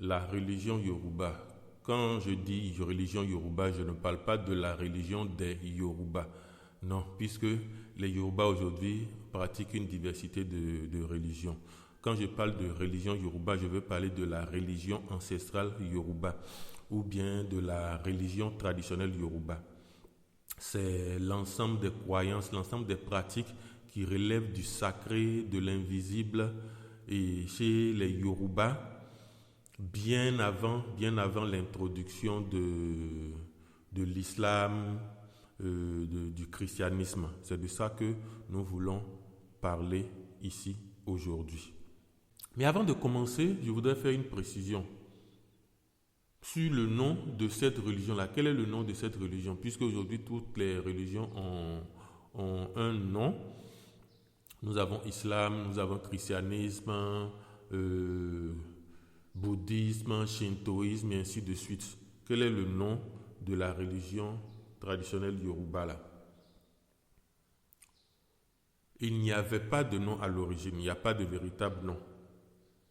La religion Yoruba. Quand je dis religion Yoruba, je ne parle pas de la religion des Yoruba. Non, puisque les Yoruba aujourd'hui pratiquent une diversité de religions. Quand je parle de religion Yoruba, je veux parler de la religion ancestrale Yoruba ou bien de la religion traditionnelle Yoruba. C'est l'ensemble des croyances, l'ensemble des pratiques qui relèvent du sacré, de l'invisible. Et chez les Yoruba, bien avant l'introduction de l'islam, du christianisme. C'est de ça que nous voulons parler ici aujourd'hui. Mais avant de commencer, je voudrais faire une précision sur le nom de cette religion-là. Quel est le nom de cette religion? Puisque aujourd'hui, toutes les religions ont un nom. Nous avons islam, nous avons christianisme, bouddhisme, shintoïsme et ainsi de suite. Quel est le nom de la religion traditionnelle Yoruba là? Il n'y avait pas de nom à l'origine, il n'y a pas de véritable nom.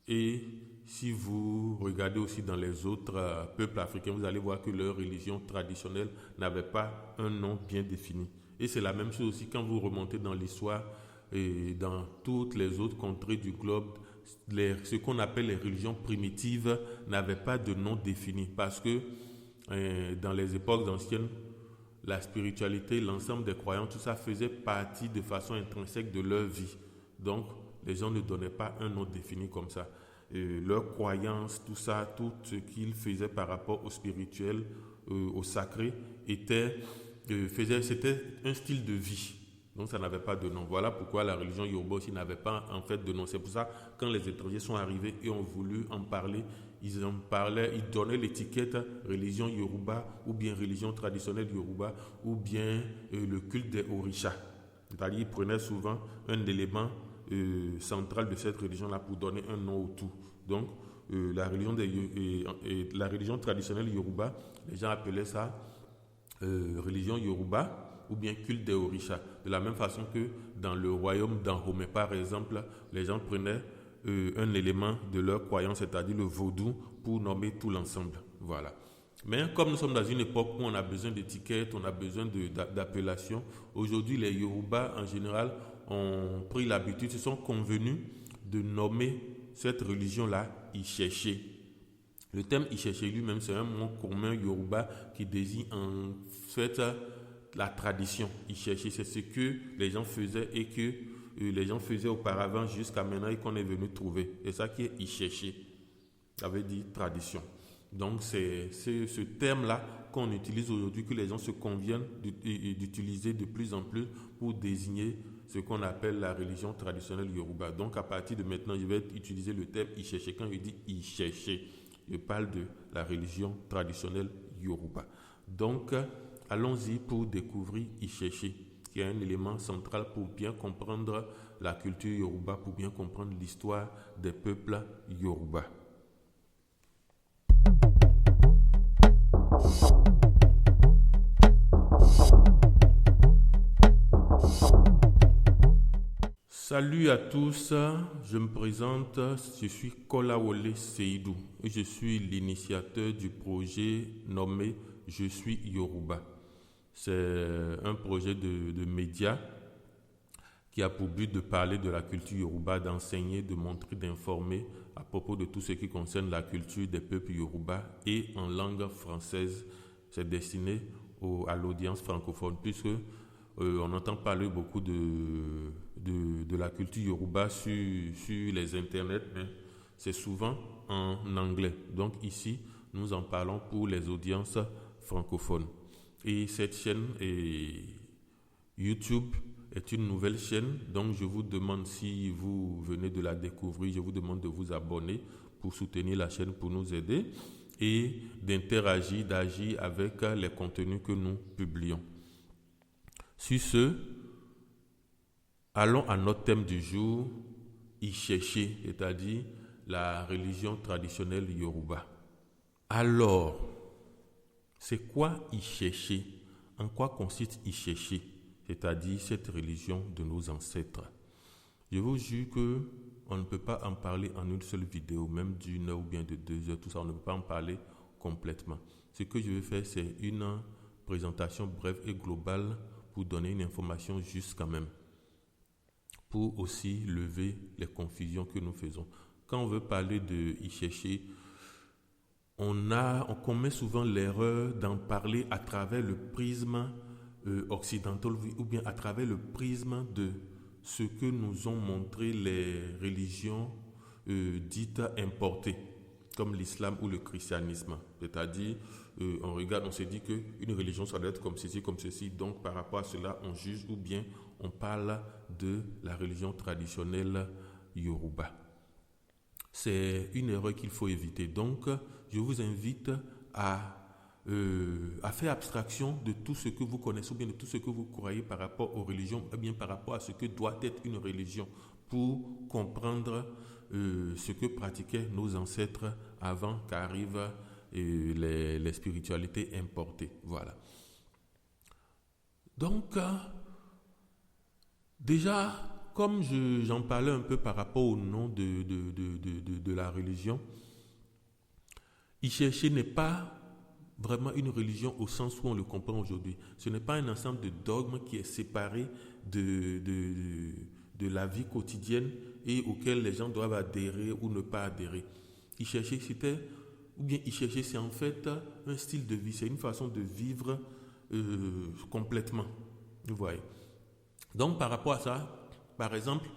Et si vous regardez aussi dans les autres peuples africains, vous allez voir que leur religion traditionnelle n'avait pas un nom bien défini. Et c'est la même chose aussi quand vous remontez dans l'histoire et dans toutes les autres contrées du globe. Ce qu'on appelle les religions primitives n'avaient pas de nom défini parce que dans les époques anciennes, la spiritualité, l'ensemble des croyants, tout ça faisait partie de façon intrinsèque de leur vie. Donc, les gens ne donnaient pas un nom défini comme ça. Leurs croyances, tout ça, tout ce qu'ils faisaient par rapport au spirituel, au sacré, c'était un style de vie. Donc ça n'avait pas de nom. Voilà pourquoi la religion Yoruba aussi n'avait pas en fait de nom. C'est pour ça quand les étrangers sont arrivés et ont voulu en parler, ils donnaient l'étiquette religion Yoruba ou bien religion traditionnelle Yoruba ou bien le culte des Orishas. C'est-à-dire ils prenaient souvent un élément central de cette religion-là pour donner un nom au tout. Donc la religion traditionnelle Yoruba, les gens appelaient ça religion Yoruba ou bien culte des Orishas. De la même façon que dans le royaume d'Anhomé, par exemple, les gens prenaient un élément de leur croyance, c'est-à-dire le vaudou, pour nommer tout l'ensemble. Voilà. Mais comme nous sommes dans une époque où on a besoin d'étiquettes, on a besoin d'appellations, aujourd'hui les Yoruba en général ont pris l'habitude, se sont convenus de nommer cette religion-là Ishéché. Le terme Ishéché lui-même, c'est un mot commun Yoruba qui désigne en fait la tradition. Ishéché, c'est ce que les gens faisaient et que les gens faisaient auparavant jusqu'à maintenant et qu'on est venu trouver. C'est ça qui est Ishéché. Ça veut dire tradition. Donc c'est ce terme-là qu'on utilise aujourd'hui, que les gens se conviennent d'utiliser de plus en plus pour désigner ce qu'on appelle la religion traditionnelle Yoruba. Donc à partir de maintenant, je vais utiliser le terme Ishéché. Quand je dis Ishéché, je parle de la religion traditionnelle Yoruba. Donc allons-y pour découvrir Ishéché, qui est un élément central pour bien comprendre la culture Yoruba, pour bien comprendre l'histoire des peuples Yoruba. Salut à tous, je me présente, je suis Kolawole Seydou et je suis l'initiateur du projet nommé Je suis Yoruba. C'est un projet de médias qui a pour but de parler de la culture Yoruba, d'enseigner, de montrer, d'informer à propos de tout ce qui concerne la culture des peuples Yoruba et en langue française. C'est destiné à l'audience francophone puisque on entend parler beaucoup de la culture Yoruba sur les internets, mais c'est souvent en anglais. Donc ici, nous en parlons pour les audiences francophones. Et cette chaîne YouTube est une nouvelle chaîne, donc je vous demande, si vous venez de la découvrir, je vous demande de vous abonner pour soutenir la chaîne, pour nous aider et d'agir avec les contenus que nous publions. Sur ce, allons à notre thème du jour, Ishéché, c'est-à-dire la religion traditionnelle Yoruba. Alors, c'est quoi Ishéché? En quoi consiste Ishéché, c'est-à-dire cette religion de nos ancêtres? Je vous jure que on ne peut pas en parler en une seule vidéo, même d'1 heure ou bien de 2 heures, tout ça, on ne peut pas en parler complètement. Ce que je vais faire, c'est une présentation brève et globale pour donner une information juste quand même, pour aussi lever les confusions que nous faisons. Quand on veut parler de Ixéché, on commet souvent l'erreur d'en parler à travers le prisme occidental ou bien à travers le prisme de ce que nous ont montré les religions dites importées, comme l'islam ou le christianisme. C'est-à-dire, on regarde, on se dit qu'une religion, ça doit être comme ceci, comme ceci. Donc, par rapport à cela, on juge ou bien on parle de la religion traditionnelle Yoruba. C'est une erreur qu'il faut éviter. Donc, je vous invite à faire abstraction de tout ce que vous connaissez ou bien de tout ce que vous croyez par rapport aux religions ou bien par rapport à ce que doit être une religion pour comprendre ce que pratiquaient nos ancêtres avant qu'arrivent les spiritualités importées. Voilà. Donc, déjà, comme j'en parlais un peu par rapport au nom de la religion, Ixéché n'est pas vraiment une religion au sens où on le comprend aujourd'hui. Ce n'est pas un ensemble de dogmes qui est séparé de la vie quotidienne et auquel les gens doivent adhérer ou ne pas adhérer. Ixéché, c'est en fait un style de vie, c'est une façon de vivre complètement. Vous voyez. Donc, par rapport à ça, par exemple,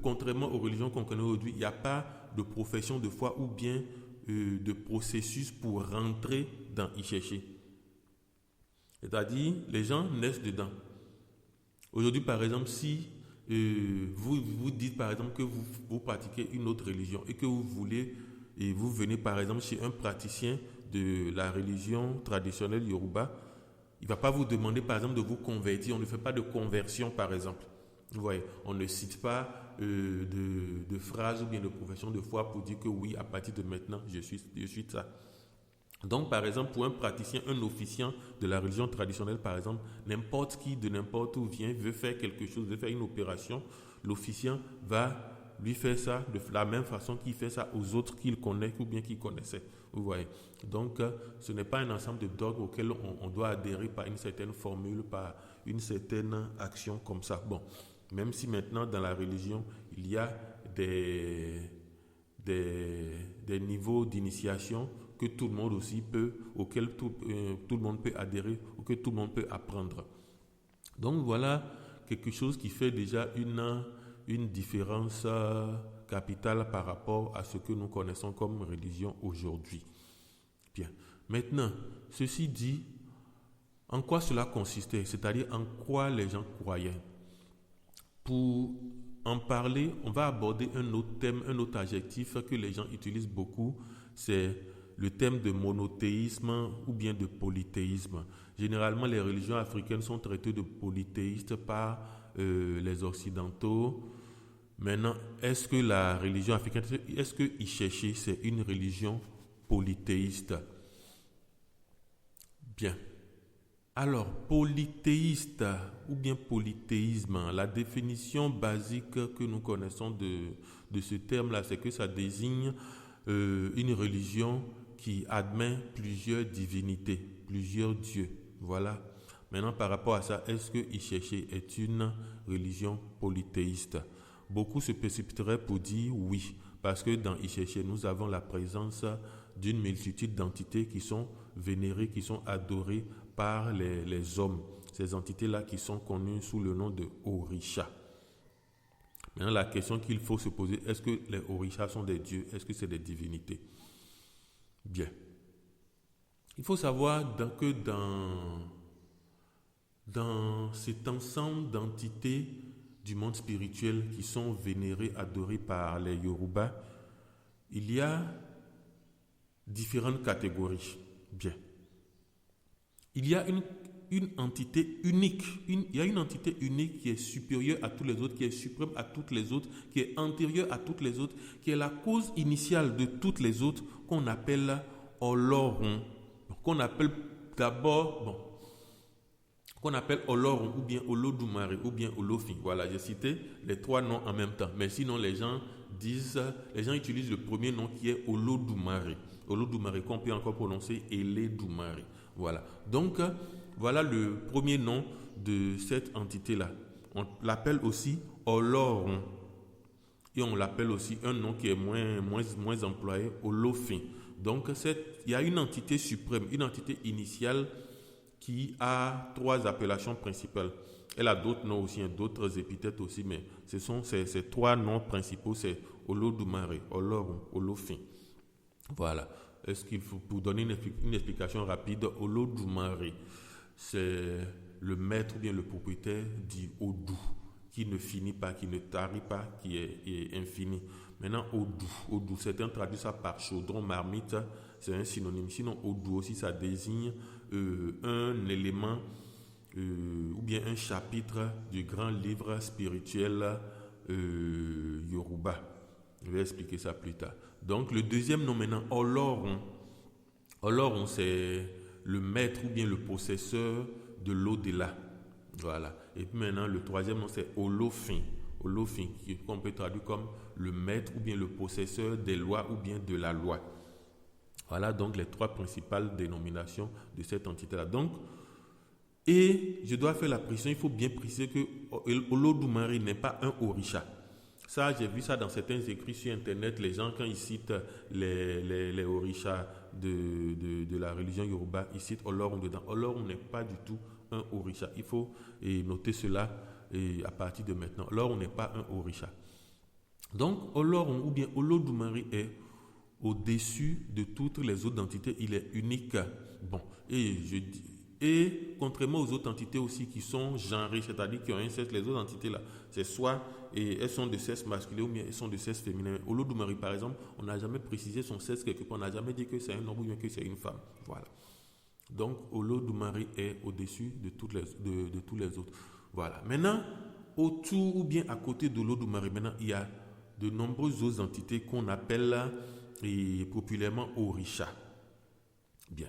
contrairement aux religions qu'on connaît aujourd'hui, il n'y a pas de profession de foi ou bien de processus pour rentrer dans Ixéché. C'est-à-dire, les gens naissent dedans. Aujourd'hui, par exemple, si vous dites par exemple que vous pratiquez une autre religion et que vous voulez, et vous venez par exemple chez un praticien de la religion traditionnelle Yoruba, il ne va pas vous demander par exemple de vous convertir. On ne fait pas de conversion par exemple. Vous voyez, on ne cite pas de phrases ou bien de profession de foi pour dire que oui, à partir de maintenant, je suis ça. Donc, par exemple, pour un praticien, un officiant de la religion traditionnelle, par exemple, n'importe qui de n'importe où vient, veut faire quelque chose, veut faire une opération, l'officiant va lui faire ça de la même façon qu'il fait ça aux autres qu'il connaît ou bien qu'il connaissait. Vous voyez. Donc, ce n'est pas un ensemble de dogmes auxquels on doit adhérer par une certaine formule, par une certaine action comme ça. Bon, même si maintenant, dans la religion, il y a des niveaux d'initiation que tout le monde aussi peut, auxquels tout le monde peut adhérer, ou que tout le monde peut apprendre. Donc voilà quelque chose qui fait déjà une différence capitale par rapport à ce que nous connaissons comme religion aujourd'hui. Bien. Maintenant, ceci dit, en quoi cela consistait, c'est-à-dire en quoi les gens croyaient. Pour en parler, on va aborder un autre thème, un autre adjectif que les gens utilisent beaucoup, c'est le thème de monothéisme ou bien de polythéisme. Généralement, les religions africaines sont traitées de polythéistes par les Occidentaux. Maintenant, est-ce que la religion africaine, est-ce que Ixéché, c'est une religion polythéiste? Bien. Alors, polythéiste ou bien polythéisme, la définition basique que nous connaissons de ce terme-là, c'est que ça désigne une religion qui admet plusieurs divinités, plusieurs dieux. Voilà. Maintenant, par rapport à ça, est-ce que Ixéché est une religion polythéiste? Beaucoup se précipiteraient pour dire oui, parce que dans Ixéché, nous avons la présence d'une multitude d'entités qui sont vénérées, qui sont adorées par les hommes. Ces entités-là qui sont connues sous le nom de Orisha. Maintenant, la question qu'il faut se poser, est-ce que les Orishas sont des dieux? Est-ce que c'est des divinités? Bien. Il faut savoir que dans cet ensemble d'entités du monde spirituel qui sont vénérées, adorées par les Yoruba, il y a différentes catégories. Bien. Il y a une entité unique. Il y a une entité unique qui est supérieure à tous les autres, qui est suprême à toutes les autres, qui est antérieure à toutes les autres, qui est la cause initiale de toutes les autres, qu'on appelle Olorun. Qu'on appelle d'abord, qu'on appelle Olorun ou bien Olodumare ou bien Olofin. Voilà, j'ai cité les 3 noms en même temps. Mais sinon, les gens utilisent le premier nom qui est Olodumare. Olodumare qu'on peut encore prononcer Eledumare. Voilà. Donc, voilà le premier nom de cette entité-là. On l'appelle aussi Olorun. Et on l'appelle aussi un nom qui est moins employé, Olofin. Donc, il y a une entité suprême, une entité initiale qui a 3 appellations principales. Elle a d'autres noms aussi, d'autres épithètes aussi, mais ce sont ces 3 noms principaux, c'est Olodumare, Olorun, Olofin. Voilà. Est-ce qu'il faut, pour donner une explication rapide, Olodumare, c'est le maître ou bien le propriétaire du Odu, qui ne finit pas, qui ne tarit pas, qui est infini. Maintenant, Odu, certains traduisent ça par chaudron, marmite, c'est un synonyme. Sinon, Odu aussi, ça désigne un élément ou bien un chapitre du grand livre spirituel Yoruba. Je vais expliquer ça plus tard. Donc, le deuxième nom maintenant, Olorun. Olorun, c'est le maître ou bien le possesseur de l'au-delà. Voilà. Et puis maintenant, le troisième nom, c'est Olofin. Olofin, qu'on peut traduire comme le maître ou bien le possesseur des lois ou bien de la loi. Voilà donc les 3 principales dénominations de cette entité-là. Donc, et je dois faire la précision, il faut bien préciser que Olodumare n'est pas un Orisha. Ça, j'ai vu ça dans certains écrits sur Internet. Les gens, quand ils citent les Orishas de la religion Yoruba, ils citent Olorun dedans. Olorun n'est pas du tout un Orisha. Il faut noter cela à partir de maintenant. Olorun n'est pas un Orisha. Donc, Olorun ou bien Olodumare est au-dessus de toutes les autres entités. Il est unique. Bon, et contrairement aux autres entités aussi qui sont genrées, c'est-à-dire qui ont un sexe, les autres entités-là, c'est soit elles sont de sexe masculin ou bien elles sont de sexe féminin. Olodumare, par exemple, on n'a jamais précisé son sexe quelque part, on n'a jamais dit que c'est un homme ou bien que c'est une femme. Voilà. Donc, Olodumare est au-dessus de tous les autres. Voilà. Maintenant, autour ou bien à côté de Olodumare, maintenant, il y a de nombreuses autres entités qu'on appelle populairement Orisha. Bien.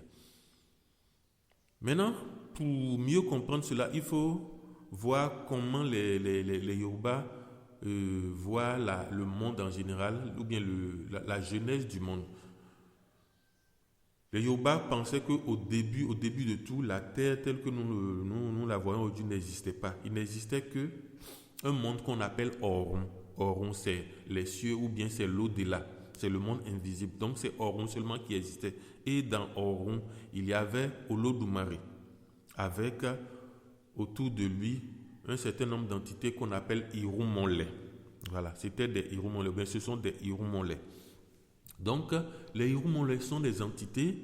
Maintenant, pour mieux comprendre cela, il faut voir comment les Yoruba voient le monde en général, ou bien la genèse du monde. Les Yoruba pensaient qu'au début de tout, la terre telle que nous la voyons aujourd'hui n'existait pas. Il n'existait qu'un monde qu'on appelle Orun. Orun, c'est les cieux ou bien c'est l'au-delà. C'est le monde invisible. Donc, c'est Orun seulement qui existait. Et dans Orun, il y avait Olodumare, avec autour de lui un certain nombre d'entités qu'on appelle Irumole. Voilà, c'était des Irumole. Bien, ce sont des Irumole. Donc, les Irumole sont des entités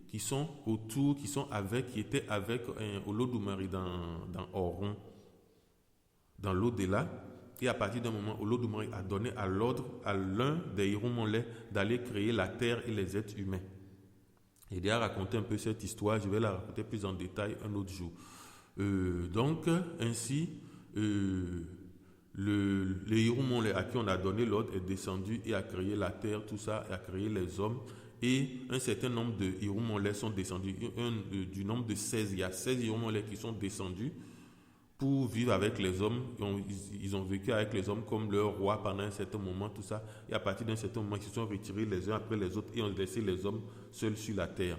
qui sont autour, qui étaient avec Olodumare dans Orun, dans l'au-delà. Et à partir d'un moment, Olodumare a donné l'ordre à l'un des Irumole d'aller créer la terre et les êtres humains. J'ai déjà raconté un peu cette histoire, je vais la raconter plus en détail un autre jour. Donc, ainsi, les Irumole à qui on a donné l'ordre est descendu et a créé la terre, tout ça, et a créé les hommes. Et un certain nombre de Irumole sont descendus, du nombre de 16, il y a 16 Irumole qui sont descendus pour vivre avec les hommes. Ils ont vécu avec les hommes comme leur roi pendant un certain moment, tout ça. Et à partir d'un certain moment, ils se sont retirés les uns après les autres et ont laissé les hommes seuls sur la terre.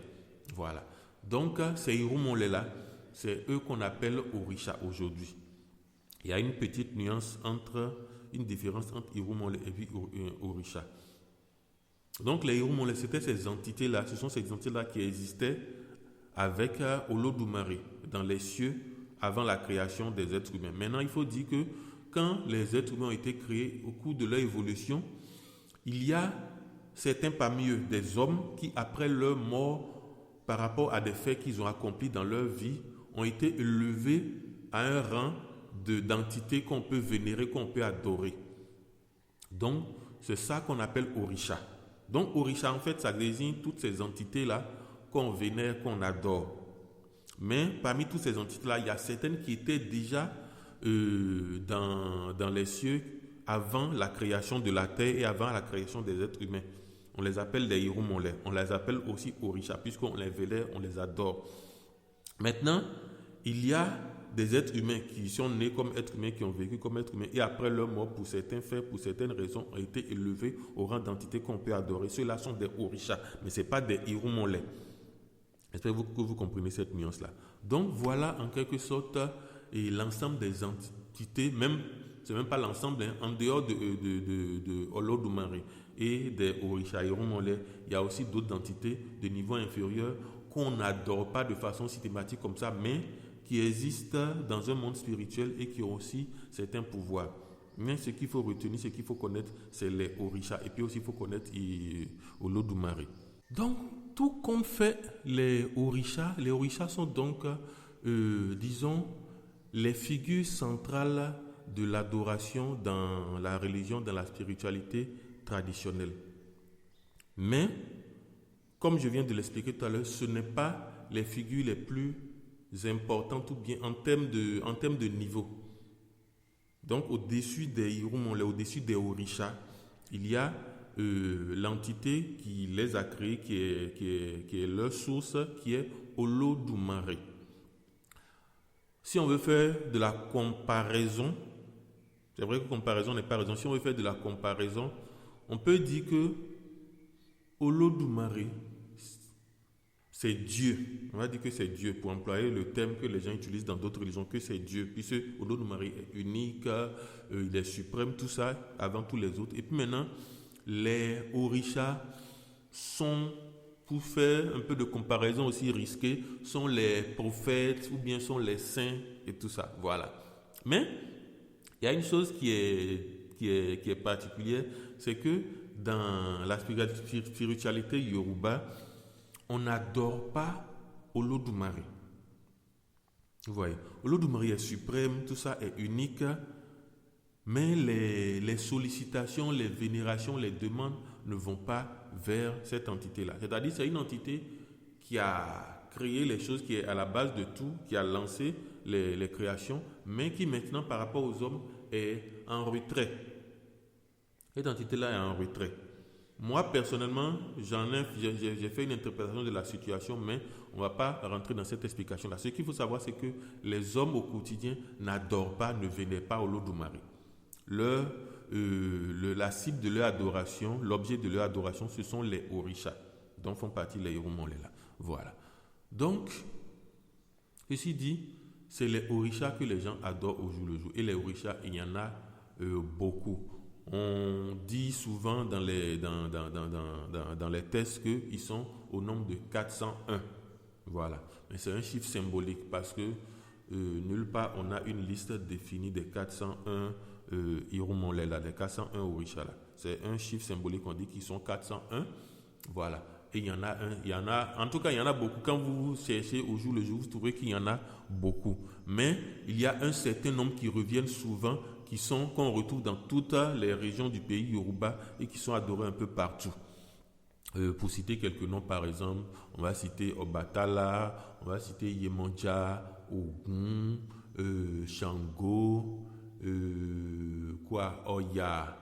Voilà. Donc, ces Irumole-là, c'est eux qu'on appelle Orisha aujourd'hui. Il y a une petite différence entre Irumole et puis Orisha. Donc, les Irumole, c'était ces entités-là, ce sont ces entités-là qui existaient avec Olodumare dans les cieux, avant la création des êtres humains. Maintenant, il faut dire que quand les êtres humains ont été créés au cours de leur évolution, il y a certains parmi eux, des hommes qui, après leur mort, par rapport à des faits qu'ils ont accomplis dans leur vie, ont été élevés à un rang d'entité qu'on peut vénérer, qu'on peut adorer. Donc, c'est ça qu'on appelle Orisha. Donc, Orisha, en fait, ça désigne toutes ces entités-là qu'on vénère, qu'on adore. Mais parmi toutes ces entités-là, il y a certaines qui étaient déjà dans les cieux avant la création de la terre et avant la création des êtres humains. On les appelle des Irumole. On les appelle aussi Orisha, puisqu'on les vénère, on les adore. Maintenant, il y a des êtres humains qui sont nés comme êtres humains, qui ont vécu comme êtres humains, et après leur mort, pour certains faits, pour certaines raisons, ont été élevés au rang d'entités qu'on peut adorer. Ceux-là sont des orishas, mais ce n'est pas des Irumolais. J'espère que vous comprenez cette nuance-là. Donc voilà en quelque sorte l'ensemble des entités, même, c'est même pas l'ensemble, hein, en dehors de Olodumare et des orishas Irumolais, il y a aussi d'autres entités de niveau inférieur qu'on n'adore pas de façon systématique comme ça, mais qui existent dans un monde spirituel et qui ont aussi certains pouvoirs. Mais ce qu'il faut retenir, ce qu'il faut connaître, c'est les orishas. Et puis aussi, il faut connaître Olodumare. Donc, tout comme fait les orishas sont donc, disons, les figures centrales de l'adoration dans la religion, dans la spiritualité traditionnelle. Mais, comme je viens de l'expliquer tout à l'heure, ce n'est pas les figures les plus importantes ou bien en termes de niveau. Donc, au-dessus des Irumolais, au-dessus des orishas, il y a l'entité qui les a créés, qui est leur source, qui est Olodumare. Si on veut faire de la comparaison, c'est vrai que comparaison n'est pas raison. Si on veut faire de la comparaison, on peut dire que Olodumare, c'est Dieu. On va dire que c'est Dieu, pour employer le terme que les gens utilisent dans d'autres religions, que c'est Dieu. Puisque Olodumare est unique, il est suprême, tout ça, avant tous les autres. Et puis maintenant, les orishas sont, pour faire un peu de comparaison aussi risquée, sont les prophètes ou bien sont les saints et tout ça. Voilà. Mais il y a une chose qui est particulière, c'est que dans la spiritualité yoruba, on n'adore pas Olodumare. Vous voyez, Olodumare est suprême, tout ça est unique, mais les sollicitations, les vénérations, les demandes ne vont pas vers cette entité-là. C'est-à-dire c'est une entité qui a créé les choses, qui est à la base de tout, qui a lancé les créations, mais qui maintenant, par rapport aux hommes, est en retrait. Cette entité-là est en retrait. Moi, personnellement, j'ai fait une interprétation de la situation, mais on ne va pas rentrer dans cette explication-là. Ce qu'il faut savoir, c'est que les hommes au quotidien n'adorent pas, ne vénèrent pas Olodumare. La cible de leur adoration, l'objet de leur adoration, ce sont les orishas, dont font partie les Irumolais là. Voilà. Donc, ceci dit, c'est les orishas que les gens adorent au jour le jour. Et les orishas, il y en a beaucoup. On dit souvent dans les textes qu'ils sont au nombre de 401. Voilà. Mais c'est un chiffre symbolique parce que nulle part on a une liste définie des 401 Irumolais là, des 401 orishas là. C'est un chiffre symbolique, on dit qu'ils sont 401. Voilà. Et il y en a, en tout cas, il y en a beaucoup. Quand vous cherchez au jour le jour, vous trouverez qu'il y en a beaucoup. Mais il y a un certain nombre qui reviennent souvent, qu'on retrouve dans toutes les régions du pays Yoruba et qui sont adorés un peu partout. Pour citer quelques noms, par exemple, on va citer Obatala, on va citer Yemonja, Ogun, Shango, Oya,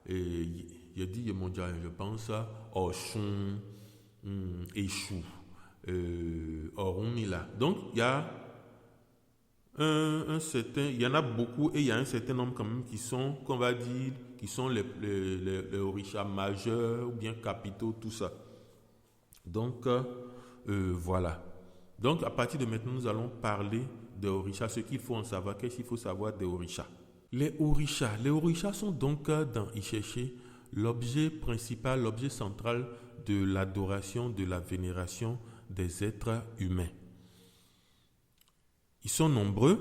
il a dit Yemonja, je pense, Oshun, Eshu, Orunmila. Donc, il y a il y en a beaucoup et il y a un certain nombre quand même qui sont, qu'on va dire, qui sont les orishas majeurs ou bien capitaux, tout ça. Donc, voilà. Donc, à partir de maintenant, nous allons parler des orishas, ce qu'il faut en savoir, qu'est-ce qu'il faut savoir des orishas. Les orishas sont donc dans Ishéché l'objet principal, l'objet central de l'adoration, de la vénération des êtres humains. Ils sont nombreux.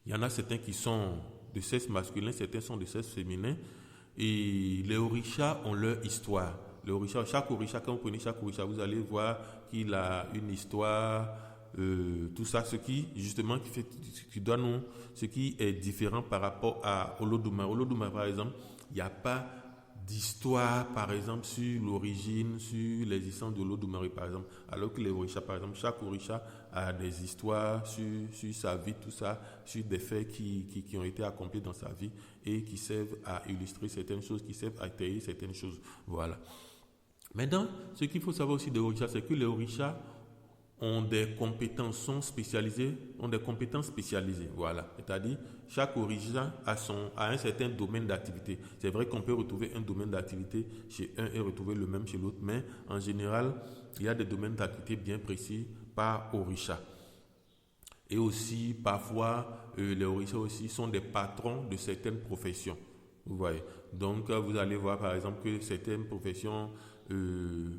Il y en a certains qui sont de sexe masculin, certains sont de sexe féminin. Et les orishas ont leur histoire. Chaque orisha, quand vous prenez chaque orisha, vous allez voir qu'il a une histoire, tout ça, ce qui justement ce qui est différent par rapport à Olodumare. Olodumare, par exemple, il n'y a pas d'histoire, par exemple, sur l'origine, sur l'existence de Olodumare, par exemple. Alors que les orishas, par exemple, chaque orisha a des histoires sur sa vie, tout ça, sur des faits qui ont été accomplis dans sa vie et qui servent à illustrer certaines choses, qui servent à étayer certaines choses. Voilà. Maintenant, ce qu'il faut savoir aussi des orishas, c'est que les orishas ont des compétences spécialisées, voilà. C'est-à-dire, chaque orisha a un certain domaine d'activité. C'est vrai qu'on peut retrouver un domaine d'activité chez un et retrouver le même chez l'autre, mais en général, il y a des domaines d'activité bien précis par orisha. Et aussi, parfois, les orishas aussi sont des patrons de certaines professions. Vous voyez. Donc, vous allez voir, par exemple, que certaines professions,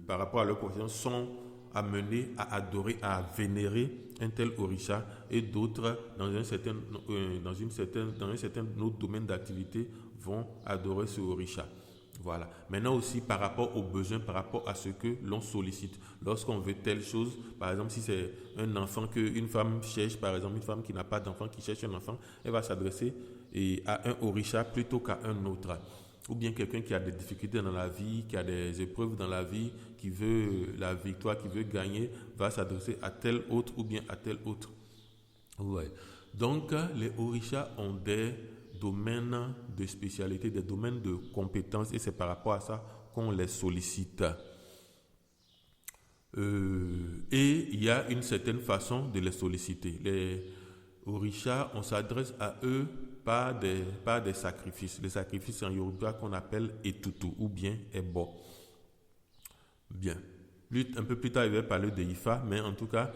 par rapport à leur profession, sont amenées à adorer, à vénérer un tel orisha, et d'autres, dans un certain autre domaine d'activité, vont adorer ce orisha. Voilà. Maintenant aussi, par rapport aux besoins, par rapport à ce que l'on sollicite. Lorsqu'on veut telle chose, par exemple, si c'est un enfant qu'une femme cherche, par exemple, une femme qui n'a pas d'enfant, qui cherche un enfant, elle va s'adresser à un orisha plutôt qu'à un autre. Ou bien quelqu'un qui a des difficultés dans la vie, qui a des épreuves dans la vie, qui veut la victoire, qui veut gagner, va s'adresser à tel autre ou bien à tel autre. Ouais. Donc, les orishas ont des domaines de spécialité, des domaines de compétences, et c'est par rapport à ça qu'on les sollicite. Et il y a une certaine façon de les solliciter. Les orishas, on s'adresse à eux par des sacrifices. Les sacrifices en Yoruba qu'on appelle etutu ou bien ebo. Bien. Un peu plus tard, il va parler de Ifa, mais en tout cas,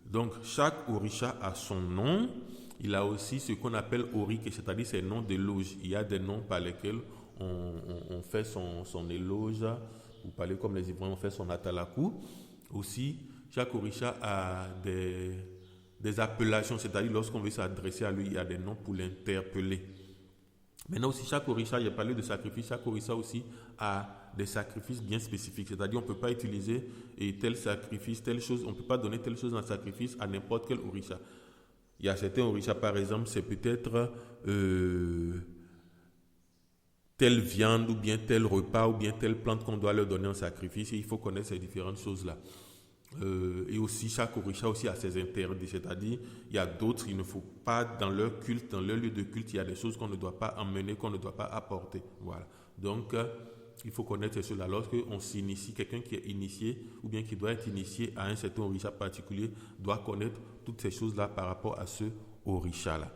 donc chaque orisha a son nom. Il a aussi ce qu'on appelle orike, c'est-à-dire ses noms d'éloge. Il y a des noms par lesquels on fait son éloge. Vous parlez comme les Ivoiriens, on fait son atalaku. Aussi, chaque orisha a des appellations, c'est-à-dire lorsqu'on veut s'adresser à lui, il y a des noms pour l'interpeller. Maintenant aussi, chaque orisha, j'ai parlé de sacrifice, chaque orisha aussi a des sacrifices bien spécifiques. C'est-à-dire on ne peut pas utiliser tel sacrifice, telle chose, on ne peut pas donner telle chose en sacrifice à n'importe quel orisha. Il y a certains orishas, par exemple, c'est peut-être telle viande ou bien tel repas ou bien telle plante qu'on doit leur donner en sacrifice. Et il faut connaître ces différentes choses-là. Et aussi, chaque orisha aussi a ses interdits. C'est-à-dire, il y a d'autres, il ne faut pas, dans leur culte, dans leur lieu de culte, il y a des choses qu'on ne doit pas emmener, qu'on ne doit pas apporter. Voilà. Donc, il faut connaître cela. Lorsqu'on s'initie, quelqu'un qui est initié ou bien qui doit être initié à un certain orisha particulier doit connaître toutes ces choses-là par rapport à ce orisha-là.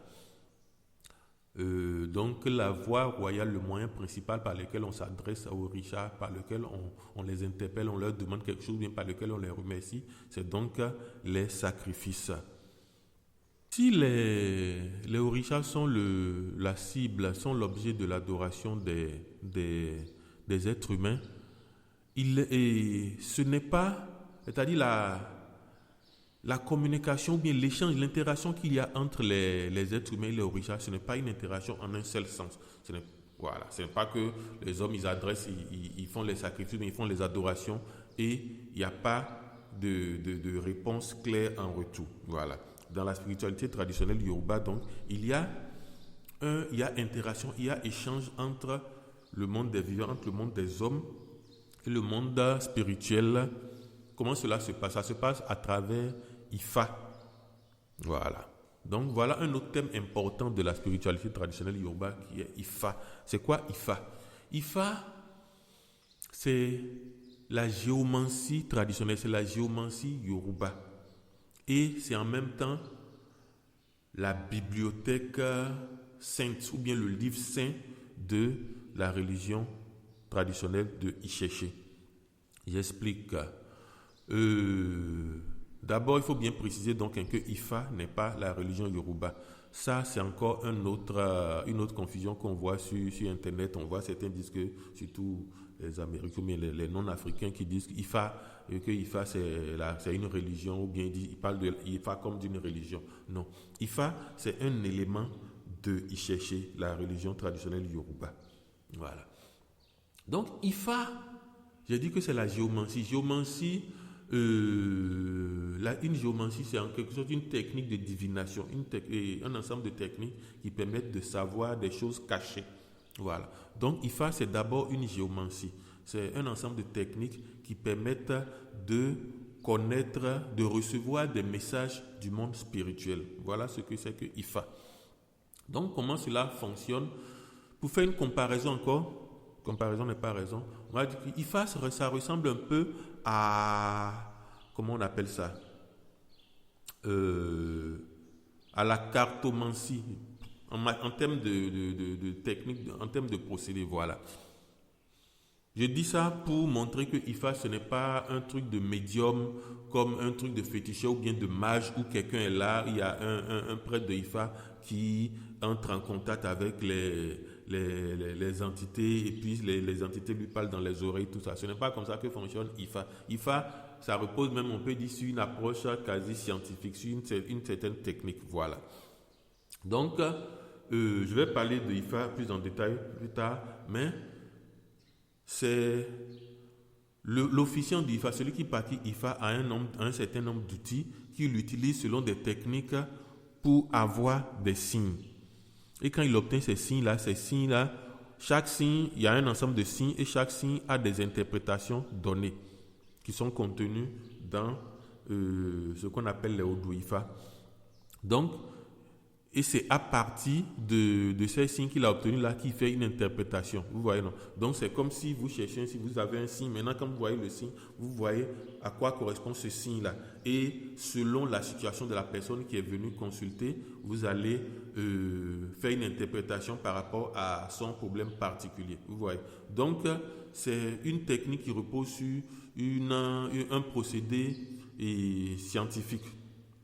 Donc la voie royale, le moyen principal par lequel on s'adresse aux orishas, par lequel on les interpelle, on leur demande quelque chose, bien par lequel on les remercie, c'est donc les sacrifices. Si les orishas sont la cible, sont l'objet de l'adoration des êtres humains, ce n'est pas, c'est-à-dire la communication, ou bien l'échange, l'interaction qu'il y a entre les êtres humains et les orishas, ce n'est pas une interaction en un seul sens. Ce n'est pas que les hommes, ils adressent, ils font les sacrifices, mais ils font les adorations et il n'y a pas de réponse claire en retour. Voilà. Dans la spiritualité traditionnelle Yoruba, donc, il y a interaction, il y a échange entre le monde des vivants, entre le monde des hommes et le monde spirituel. Comment cela se passe? Ça se passe à travers Ifa. Voilà. Donc voilà un autre thème important de la spiritualité traditionnelle Yoruba qui est Ifa. C'est quoi Ifa? Ifa, c'est la géomancie traditionnelle, c'est la géomancie Yoruba. Et c'est en même temps la bibliothèque sainte ou bien le livre saint de la religion traditionnelle de Isheshe. J'explique. D'abord, il faut bien préciser donc que Ifa n'est pas la religion Yoruba. Ça, c'est encore une autre confusion qu'on voit sur Internet. On voit certains disent que, surtout les Américains, mais les non-africains qui disent que Ifa c'est une religion, ou bien ils parlent de Ifa comme d'une religion. Non. Ifa, c'est un élément de Isheshe, la religion traditionnelle Yoruba. Voilà. Donc, Ifa, j'ai dit que c'est la géomancie. Une géomancie, c'est en quelque sorte une technique de divination, un ensemble de techniques qui permettent de savoir des choses cachées. Voilà. Donc, Ifa, c'est d'abord une géomancie. C'est un ensemble de techniques qui permettent de connaître, de recevoir des messages du monde spirituel. Voilà ce que c'est que Ifa. Donc, comment cela fonctionne? Pour faire une comparaison encore, comparaison n'est pas raison, on va dire que Ifa, ça ressemble un peu comment on appelle ça, à la cartomancie, en termes de technique, en termes de procédé, voilà. Je dis ça pour montrer que IFA, ce n'est pas un truc de médium, comme un truc de féticheur ou bien de mage où quelqu'un est là, il y a un prêtre de IFA qui entre en contact avec les entités et puis les entités lui parlent dans les oreilles, tout ça. Ce n'est pas comme ça que fonctionne IFA. IFA, ça repose même, on peut dire, sur une approche quasi scientifique, sur une certaine technique, voilà. Donc, je vais parler de IFA plus en détail plus tard, mais c'est l'officiant d'IFA, celui qui pratique IFA a un certain nombre d'outils qu'il utilise selon des techniques pour avoir des signes. Et quand il obtient ces signes-là, chaque signe, il y a un ensemble de signes et chaque signe a des interprétations données qui sont contenues dans ce qu'on appelle les Odu IFA. Donc, et c'est à partir de ces signes qu'il a obtenus là qu'il fait une interprétation. Vous voyez, non? Donc, c'est comme si vous cherchez, si vous avez un signe, maintenant quand vous voyez le signe, vous voyez à quoi correspond ce signe-là. Et selon la situation de la personne qui est venue consulter, vous allez faire une interprétation par rapport à son problème particulier. Vous voyez. Donc, c'est une technique qui repose sur un procédé scientifique.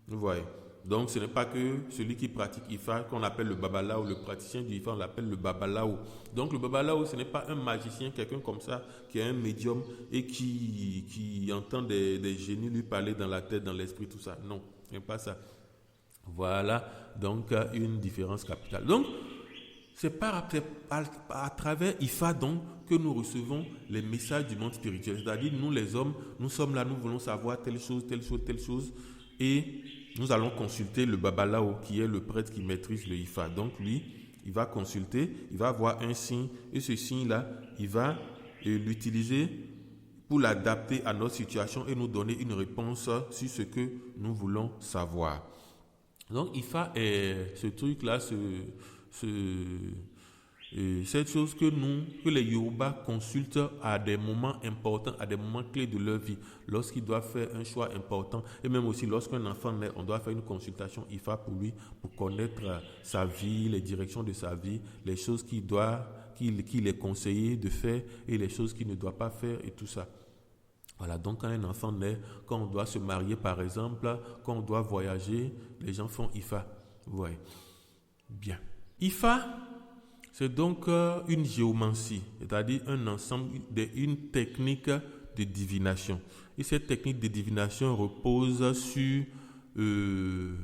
Vous voyez. Donc, ce n'est pas que celui qui pratique IFA, qu'on appelle le Babalao, le praticien du IFA, on l'appelle le Babalao. Donc, le Babalao, ce n'est pas un magicien, quelqu'un comme ça, qui est un médium et qui entend des génies lui parler dans la tête, dans l'esprit, tout ça. Non, ce n'est pas ça. Voilà, donc, une différence capitale. Donc, c'est à travers IFA donc que nous recevons les messages du monde spirituel. C'est-à-dire, nous les hommes, nous sommes là, nous voulons savoir telle chose, et nous allons consulter le Babalao, qui est le prêtre qui maîtrise le IFA. Donc lui, il va consulter, il va avoir un signe, et ce signe-là, il va l'utiliser pour l'adapter à notre situation et nous donner une réponse sur ce que nous voulons savoir. Donc IFA est ce truc-là, cette chose que les Yoruba consultent à des moments importants, à des moments clés de leur vie, lorsqu'ils doivent faire un choix important, et même aussi lorsqu'un enfant naît, on doit faire une consultation IFA pour lui, pour connaître sa vie, les directions de sa vie, les choses qu'il est conseillé de faire et les choses qu'il ne doit pas faire et tout ça. Voilà, donc quand un enfant naît, quand on doit se marier par exemple, quand on doit voyager, les gens font IFA. Vous voyez. Bien. IFA, c'est donc une géomancie, c'est-à-dire un ensemble, une technique de divination. Et cette technique de divination repose sur un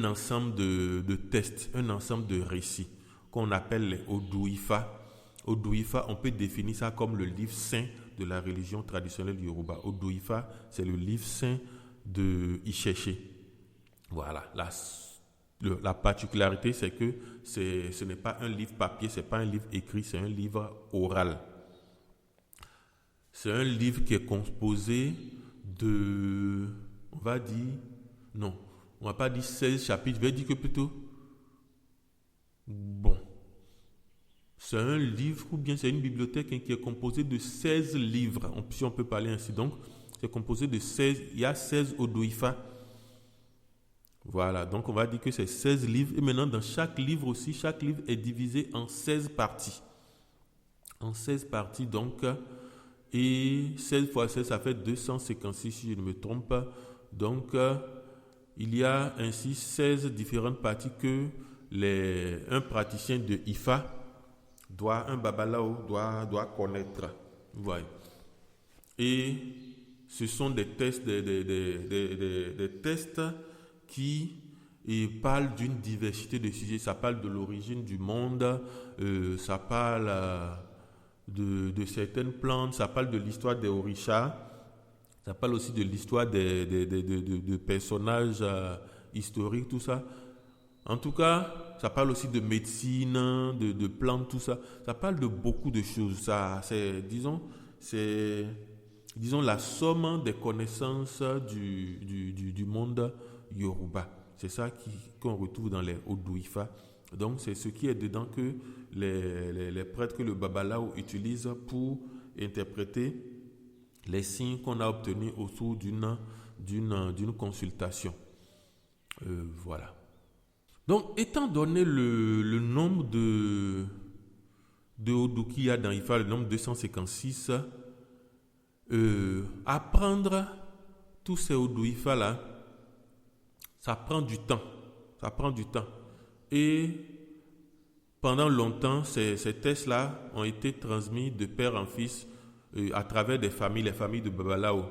ensemble de tests, un ensemble de récits qu'on appelle les Odu IFA. Odu IFA, on peut définir ça comme le livre saint de la religion traditionnelle Yoruba. Odu IFA, c'est le livre saint de Isheche. Voilà, la particularité, c'est que ce n'est pas un livre papier, ce n'est pas un livre écrit, c'est un livre oral. C'est un livre qui est composé de, on va pas dire 16 chapitres, je vais dire que plutôt, c'est un livre ou bien c'est une bibliothèque qui est composée de 16 livres, si on peut parler ainsi. Donc, c'est composé de 16, il y a 16 Odu IFA. Voilà, donc on va dire que c'est 16 livres. Et maintenant, dans chaque livre aussi, chaque livre est divisé en 16 parties. En 16 parties, donc, et 16 fois 16, ça fait 256, si je ne me trompe pas. Donc, il y a ainsi 16 différentes parties que un praticien de IFA, un Babalao doit connaître. Vous voyez. Et ce sont des tests, des tests qui parle d'une diversité de sujets. Ça parle de l'origine du monde, ça parle de certaines plantes, ça parle de l'histoire des orishas, ça parle aussi de l'histoire de personnages historiques, tout ça. En tout cas, ça parle aussi de médecine, de plantes, tout ça. Ça parle de beaucoup de choses. Ça, disons, la somme des connaissances du monde Yoruba. C'est ça qu'on retrouve dans les Odu IFA. Donc, c'est ce qui est dedans que les prêtres, que le Babalao utilise pour interpréter les signes qu'on a obtenus autour d'une consultation. Voilà. Donc, étant donné le nombre de Odou qu'il y a dans IFA, le nombre 256, apprendre tous ces Odou IFA là, ça prend du temps. Ça prend du temps. Et pendant longtemps, ces tests là ont été transmis de père en fils à travers des familles, les familles de Babalawo.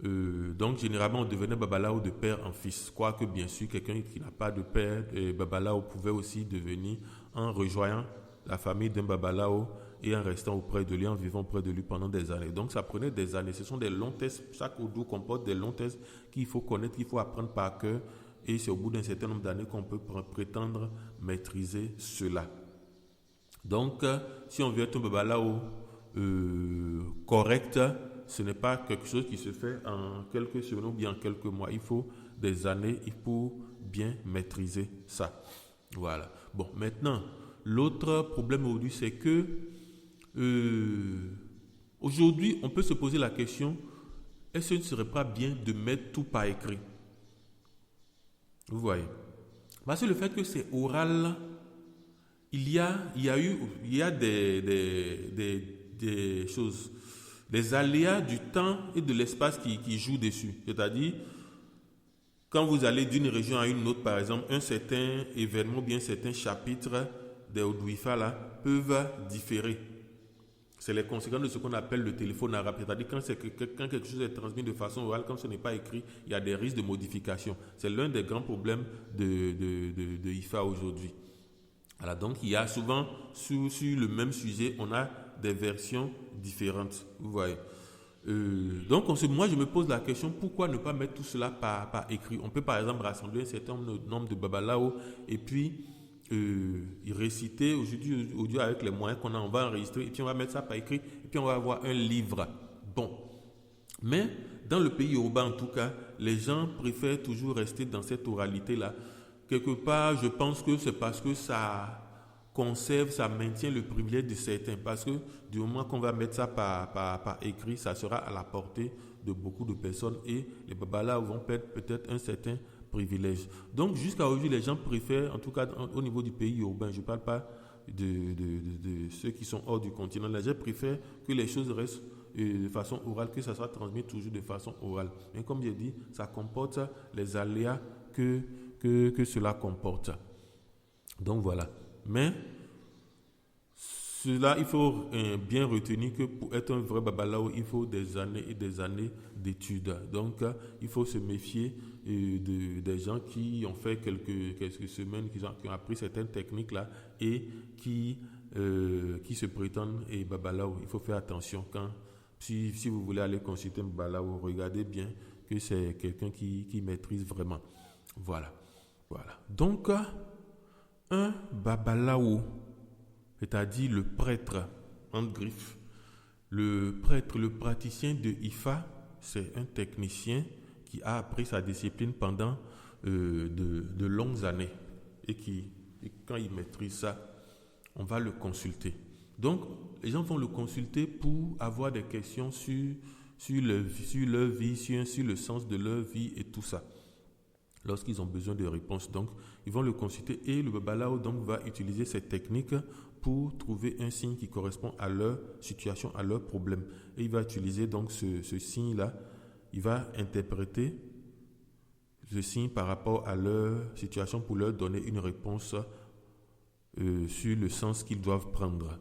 Donc, généralement, on devenait Babalawo de père en fils. Quoique, bien sûr, quelqu'un qui n'a pas de père, Babalawo pouvait aussi devenir en rejoignant la famille d'un Babalawo et en restant auprès de lui, en vivant auprès de lui pendant des années. Donc, ça prenait des années. Ce sont des longs tests. Chaque Odou comporte des longs tests qu'il faut connaître, qu'il faut apprendre par cœur. Et c'est au bout d'un certain nombre d'années qu'on peut prétendre maîtriser cela. Donc, si on veut être un Babalawo correct, ce n'est pas quelque chose qui se fait en quelques semaines ou bien en quelques mois. Il faut des années pour bien maîtriser ça. Voilà. Bon, maintenant, l'autre problème aujourd'hui, c'est que aujourd'hui, on peut se poser la question, est-ce que ce ne serait pas bien de mettre tout par écrit? Vous voyez? Parce que le fait que c'est oral, il y a des choses, des aléas du temps et de l'espace qui jouent dessus. C'est-à-dire, quand vous allez d'une région à une autre, par exemple, un certain événement ou bien certains chapitres des Odou IFA là peuvent différer. C'est les conséquences de ce qu'on appelle le téléphone arabe. C'est-à-dire quand quelque chose est transmis de façon orale, quand ce n'est pas écrit, il y a des risques de modification. C'est l'un des grands problèmes de IFA aujourd'hui. Voilà, donc il y a souvent, sur le même sujet, on a des versions différentes. Vous voyez. Donc moi je me pose la question, pourquoi ne pas mettre tout cela par écrit? On peut par exemple rassembler un certain nombre de Babalawo et puis réciter aujourd'hui avec les moyens qu'on a, on va enregistrer et puis on va mettre ça par écrit et puis on va avoir un livre. Bon, mais dans le pays urbain en tout cas, les gens préfèrent toujours rester dans cette oralité là. Quelque part, je pense que c'est parce que ça conserve, ça maintient le privilège de certains. Parce que du moment qu'on va mettre ça par écrit, ça sera à la portée de beaucoup de personnes et les Babalawo vont perdre peut-être un certain privilège. Donc jusqu'à aujourd'hui, les gens préfèrent, en tout cas au niveau du pays urbain, je ne parle pas de ceux qui sont hors du continent, les gens préfèrent que les choses restent de façon orale, que ça soit transmis toujours de façon orale. Mais comme j'ai dit, ça comporte les aléas que cela comporte. Donc voilà. Mais cela, il faut bien retenir que pour être un vrai Babalawo, il faut des années et des années d'études. Donc, il faut se méfier des gens qui ont fait quelques semaines, qui ont appris certaines techniques-là et qui se prétendent Babalawo. Il faut faire attention si vous voulez aller consulter un Babalawo, regardez bien que c'est quelqu'un qui maîtrise vraiment. Voilà. Donc, un Babalawo, c'est-à-dire le prêtre, entre griffes, le prêtre, le praticien de IFA, c'est un technicien qui a appris sa discipline pendant de longues années et quand il maîtrise ça, on va le consulter. Donc, les gens vont le consulter pour avoir des questions sur leur vie, sur le sens de leur vie et tout ça. Lorsqu'ils ont besoin de réponses, donc, ils vont le consulter et le Babalawo donc va utiliser cette technique pour trouver un signe qui correspond à leur situation, à leur problème. Et il va utiliser donc ce signe-là, il va interpréter ce signe par rapport à leur situation pour leur donner une réponse sur le sens qu'ils doivent prendre.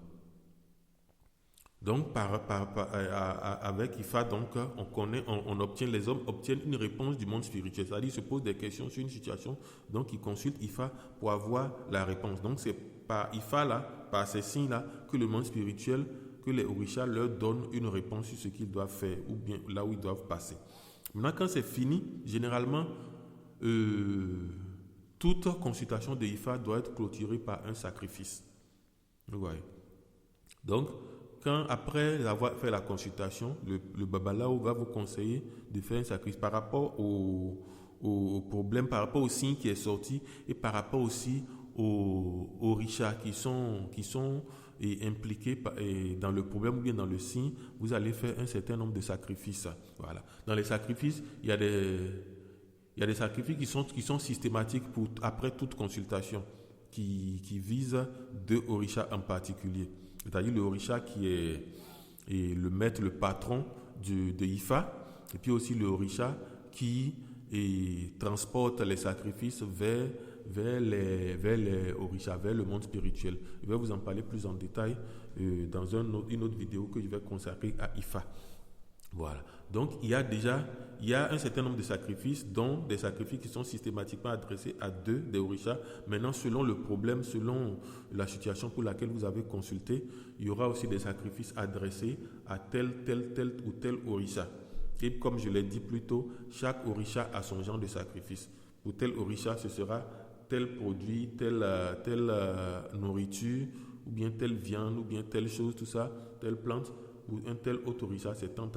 Donc, avec IFA, donc, les hommes obtiennent une réponse du monde spirituel. C'est-à-dire, ils se posent des questions sur une situation, donc ils consultent IFA pour avoir la réponse. Donc, c'est par IFA, là, par ces signes-là, que le monde spirituel, que les Orishas leur donnent une réponse sur ce qu'ils doivent faire, ou bien là où ils doivent passer. Maintenant, quand c'est fini, généralement, toute consultation de IFA doit être clôturée par un sacrifice. Vous voyez. Donc, après avoir fait la consultation, le Babalawo va vous conseiller de faire un sacrifice par rapport au problème, par rapport au signe qui est sorti et par rapport aussi aux Orishas qui sont et impliqué dans le problème ou bien dans le signe, vous allez faire un certain nombre de sacrifices. Voilà. Dans les sacrifices, il y a des sacrifices qui sont systématiques après toute consultation, qui visent deux orishas en particulier. C'est-à-dire le orisha qui est le maître, le patron de Ifa, et puis aussi le orisha qui transporte les sacrifices vers les orishas, vers le monde spirituel. Je vais vous en parler plus en détail dans une autre vidéo que je vais consacrer à Ifa. Voilà. Donc, il y a un certain nombre de sacrifices, dont des sacrifices qui sont systématiquement adressés à deux des orishas. Maintenant, selon le problème, selon la situation pour laquelle vous avez consulté, il y aura aussi des sacrifices adressés à tel ou tel orisha. Et comme je l'ai dit plus tôt, chaque orisha a son genre de sacrifice. Pour tel orisha, ce sera tel produit, telle nourriture, ou bien telle viande, ou bien telle chose, tout ça, telle plante. Ou un tel autre orisha, c'est tant,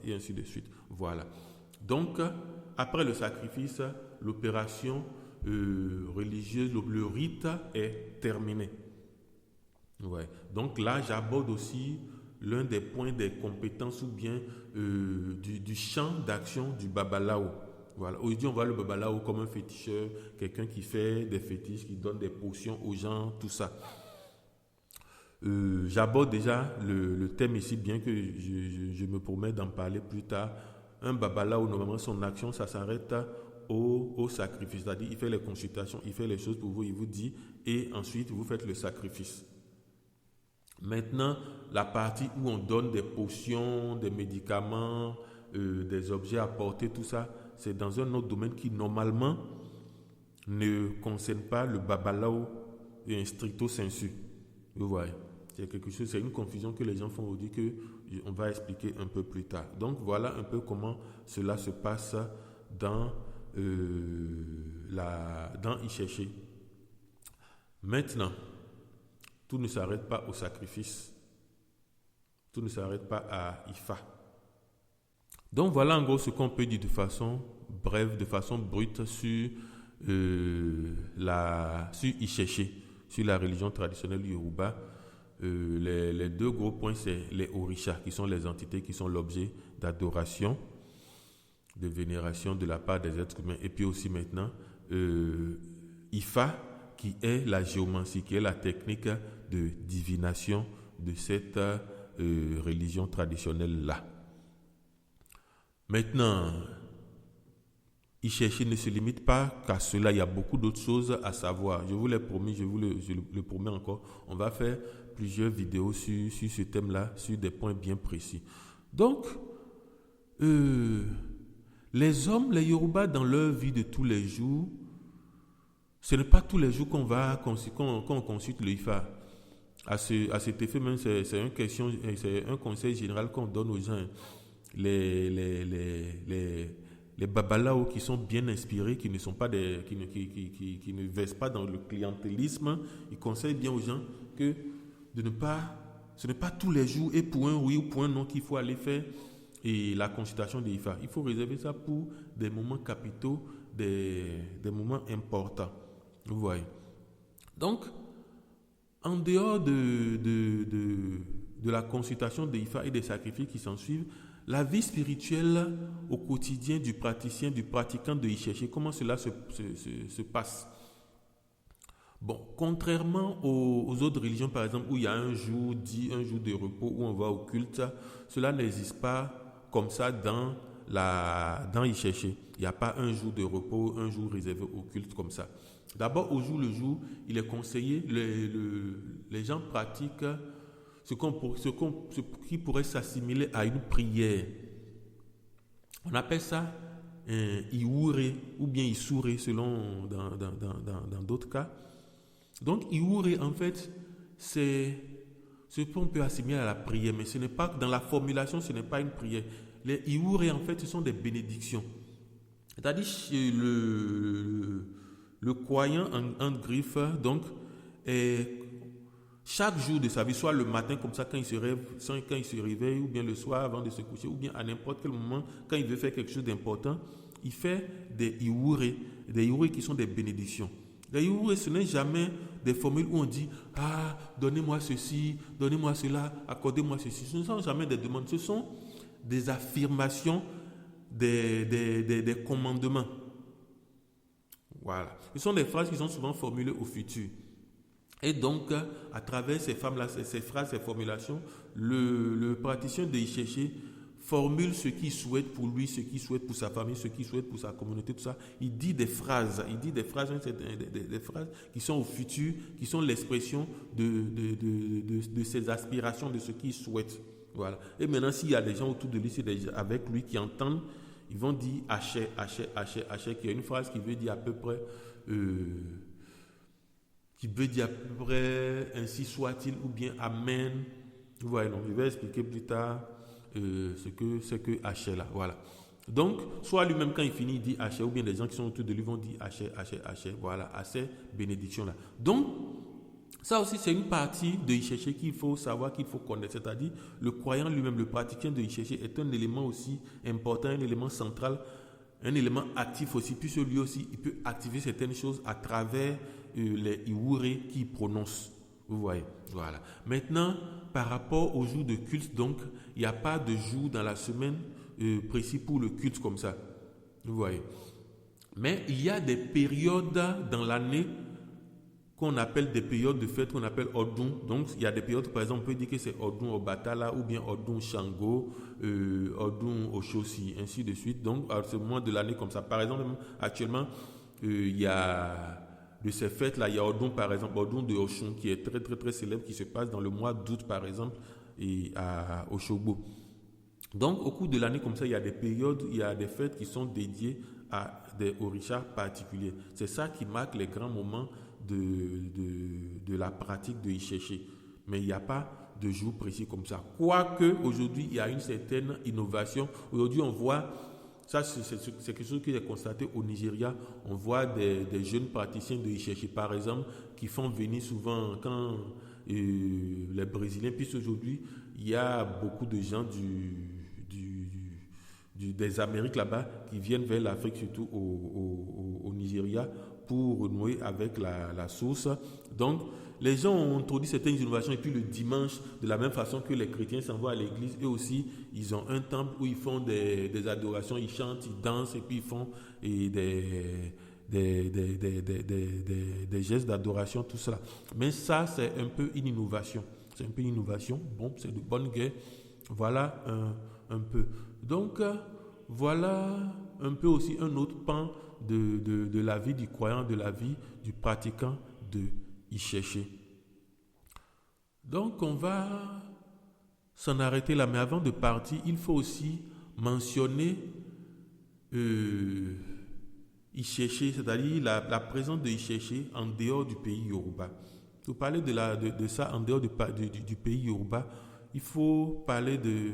et ainsi de suite. Voilà. Donc, après le sacrifice, l'opération religieuse, le rite est terminé. Ouais. Donc là, j'aborde aussi l'un des points des compétences ou bien du champ d'action du babalao. Voilà. Aujourd'hui, on voit le babalao comme un féticheur, quelqu'un qui fait des fétiches, qui donne des potions aux gens, tout ça. J'aborde déjà le thème ici, bien que je me promets d'en parler plus tard. Un babalao, normalement, son action, ça s'arrête au sacrifice. C'est-à-dire, il fait les consultations, il fait les choses pour vous, il vous dit, et ensuite, vous faites le sacrifice. Maintenant, la partie où on donne des potions, des médicaments, des objets à porter, tout ça, c'est dans un autre domaine qui, normalement, ne concerne pas le babalao et un stricto sensu. Vous voyez, c'est une confusion que les gens font aujourd'hui qu'on va expliquer un peu plus tard. Donc voilà un peu comment cela se passe dans Ixéché. Maintenant, tout ne s'arrête pas au sacrifice. Tout ne s'arrête pas à Ifa. Donc voilà en gros ce qu'on peut dire de façon brève, de façon brute sur Ixéché. Sur la religion traditionnelle Yoruba, les deux gros points, c'est les orishas, qui sont les entités qui sont l'objet d'adoration, de vénération de la part des êtres humains. Et puis aussi maintenant, Ifa, qui est la géomancie, qui est la technique de divination de cette religion traditionnelle-là. Maintenant, Ixéché ne se limite pas qu'à cela, il y a beaucoup d'autres choses à savoir. Je vous l'ai promis, je le promets encore, on va faire plusieurs vidéos sur ce thème-là, sur des points bien précis. Donc, les hommes, les Yoruba, dans leur vie de tous les jours, ce n'est pas tous les jours qu'on consulte le Ifa. À cet effet même, c'est un conseil général qu'on donne aux gens. Les babalao qui sont bien inspirés, qui ne versent pas dans le clientélisme, ils conseillent bien aux gens que ce n'est pas tous les jours et pour un oui ou pour un non qu'il faut aller faire la consultation des Ifa. Il faut réserver ça pour des moments capitaux, des moments importants. Vous voyez. Donc, en dehors de la consultation des Ifa et des sacrifices qui s'en suivent, la vie spirituelle au quotidien du praticien, du pratiquant de Ixéché, comment cela se passe? Bon, contrairement aux autres religions, par exemple, où il y a un jour de repos, où on va au culte, cela n'existe pas comme ça dans Ixéché. Il n'y a pas un jour de repos, un jour réservé au culte comme ça. D'abord, au jour le jour, il est conseillé, les gens pratiquent ce qui pourrait s'assimiler à une prière. On appelle ça Iwure ou bien Isure selon dans d'autres cas. Donc Iwure en fait c'est ce qu'on peut assimiler à la prière, mais ce n'est pas dans la formulation, ce n'est pas une prière. Les Iwure en fait ce sont des bénédictions. C'est-à-dire le croyant en griffe donc chaque jour de sa vie, soit le matin comme ça quand il se réveille, ou bien le soir avant de se coucher, ou bien à n'importe quel moment quand il veut faire quelque chose d'important, il fait des iwure qui sont des bénédictions. Les Iwouré, ce n'est jamais des formules où on dit « Ah, donnez-moi ceci, donnez-moi cela, accordez-moi ceci ». Ce ne sont jamais des demandes, ce sont des affirmations, des commandements. Voilà. Ce sont des phrases qui sont souvent formulées au futur. Et donc, à travers ces phrases, ces formulations, le praticien de Ixéché formule ce qu'il souhaite pour lui, ce qu'il souhaite pour sa famille, ce qu'il souhaite pour sa communauté, tout ça. Il dit des phrases, des phrases qui sont au futur, qui sont l'expression de ses aspirations, de ce qu'il souhaite. Voilà. Et maintenant, s'il y a des gens autour de lui, avec lui qui entendent, ils vont dire Haché, qui est une phrase qui veut dire à peu près, ainsi soit-il, ou bien Amen. Vous voyez, donc je vais expliquer plus tard ce que Haché là. Voilà. Donc, soit lui-même quand il finit, il dit Haché, ou bien les gens qui sont autour de lui vont dire Haché. Voilà, à ces bénédictions-là. Donc, ça aussi, c'est une partie de Ixéché qu'il faut savoir, qu'il faut connaître. C'est-à-dire, le croyant lui-même, le pratiquant de Ixéché est un élément aussi important, un élément central, un élément actif aussi, puisque lui aussi, il peut activer certaines choses à travers les Iwouré qu'il prononce. Vous voyez, voilà. Maintenant, par rapport au jour de culte, donc, il n'y a pas de jour dans la semaine précis pour le culte comme ça. Vous voyez. Mais il y a des périodes dans l'année qu'on appelle des périodes de fête, qu'on appelle Odun. Donc, il y a des périodes, par exemple, on peut dire que c'est Odun Obatala ou bien Odun Shango, Odun Oshosi, ainsi de suite. Donc, à ce moment de l'année comme ça. Par exemple, actuellement, il y a de ces fêtes-là, il y a Odun, par exemple, Odun de Oshun, qui est très, très, très célèbre, qui se passe dans le mois d'août, par exemple, et à Oshogbo. Donc, au cours de l'année comme ça, il y a des périodes, il y a des fêtes qui sont dédiées à des orishas particuliers. C'est ça qui marque les grands moments de la pratique de Ixéché. Mais il n'y a pas de jour précis comme ça. Quoique, aujourd'hui, il y a une certaine innovation. Aujourd'hui, on voit, ça c'est quelque chose que j'ai constaté au Nigeria, on voit des jeunes praticiens de Ixéché, par exemple, qui font venir souvent quand les Brésiliens, puisque aujourd'hui, il y a beaucoup de gens des Amériques là-bas qui viennent vers l'Afrique, surtout au Nigeria, pour renouer avec la source. Donc, les gens ont introduit certaines innovations et puis le dimanche, de la même façon que les chrétiens s'en vont à l'église, eux aussi, ils ont un temple où ils font des adorations, ils chantent, ils dansent et puis ils font des gestes d'adoration, tout cela. Mais ça, c'est un peu une innovation. Bon, c'est de bonne guerre. Voilà un peu. Donc, voilà un peu aussi un autre pan de la vie du croyant, de la vie du pratiquant de Ixéché. Donc, on va s'en arrêter là. Mais avant de partir, il faut aussi mentionner Ixéché, c'est-à-dire la présence de Ixéché en dehors du pays Yoruba. Pour parler de ça en dehors du pays Yoruba, il faut parler de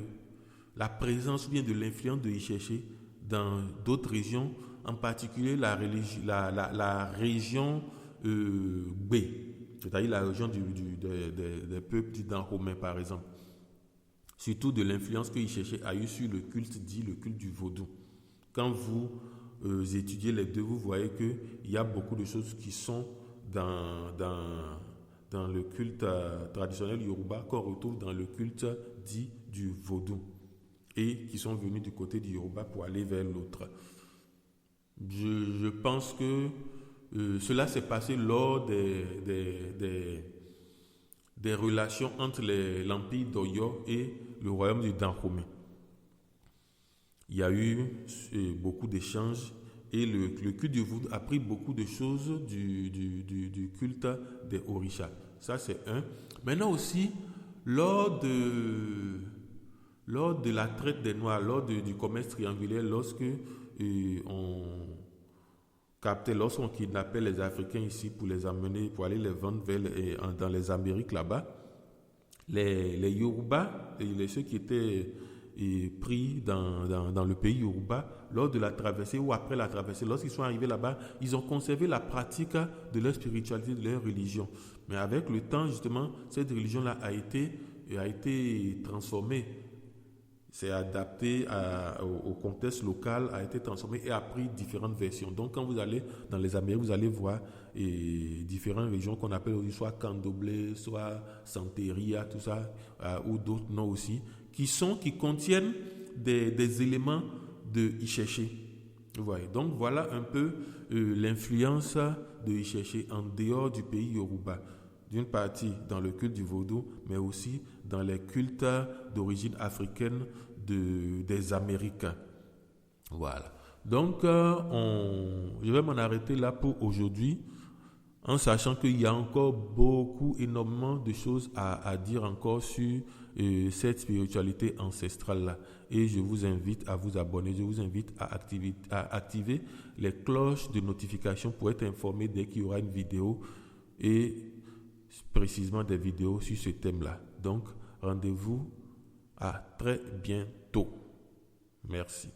la présence ou bien de l'influence de Ixéché dans d'autres régions, en particulier la région B, c'est-à-dire la région des peuples du Dahomey, par exemple. Surtout de l'influence que Ixéché a eu sur le culte du vaudou. Quand vous étudiez les deux, vous voyez qu'il y a beaucoup de choses qui sont dans le culte traditionnel Yoruba qu'on retrouve dans le culte dit du vaudou et qui sont venus du côté du Yoruba pour aller vers l'autre. Je pense que cela s'est passé lors des relations entre l'empire d'Oyo et le royaume du Dahomey. Il y a eu beaucoup d'échanges et le culte du vaudou a pris beaucoup de choses du culte des orishas. Ça, c'est un. Maintenant aussi, lors de la traite des Noirs, lors du commerce triangulaire, lorsqu'on kidnappait les Africains ici pour les amener, pour aller les vendre dans les Amériques là-bas, les Yoruba, ceux qui étaient pris dans le pays Yoruba, lors de la traversée ou après la traversée, lorsqu'ils sont arrivés là-bas, ils ont conservé la pratique de leur spiritualité, de leur religion. Mais avec le temps, justement, cette religion-là a été transformée. c'est adapté au contexte local, a été transformé et a pris différentes versions. Donc, quand vous allez dans les Amériques, vous allez voir différentes régions qu'on appelle soit candomblé, soit santeria, tout ça, ou d'autres noms aussi, qui contiennent des éléments de Ixéché. Vous voyez. Donc, voilà un peu l'influence de Ixéché en dehors du pays Yoruba. D'une partie dans le culte du vaudou, mais aussi dans les cultes d'origine africaine des Américains. Voilà. Donc, je vais m'en arrêter là pour aujourd'hui, en sachant qu'il y a encore énormément de choses à dire encore sur cette spiritualité ancestrale-là. Et je vous invite à vous abonner, je vous invite à activer les cloches de notification pour être informé dès qu'il y aura une vidéo et précisément des vidéos sur ce thème-là. Donc, rendez-vous à très bientôt. Merci.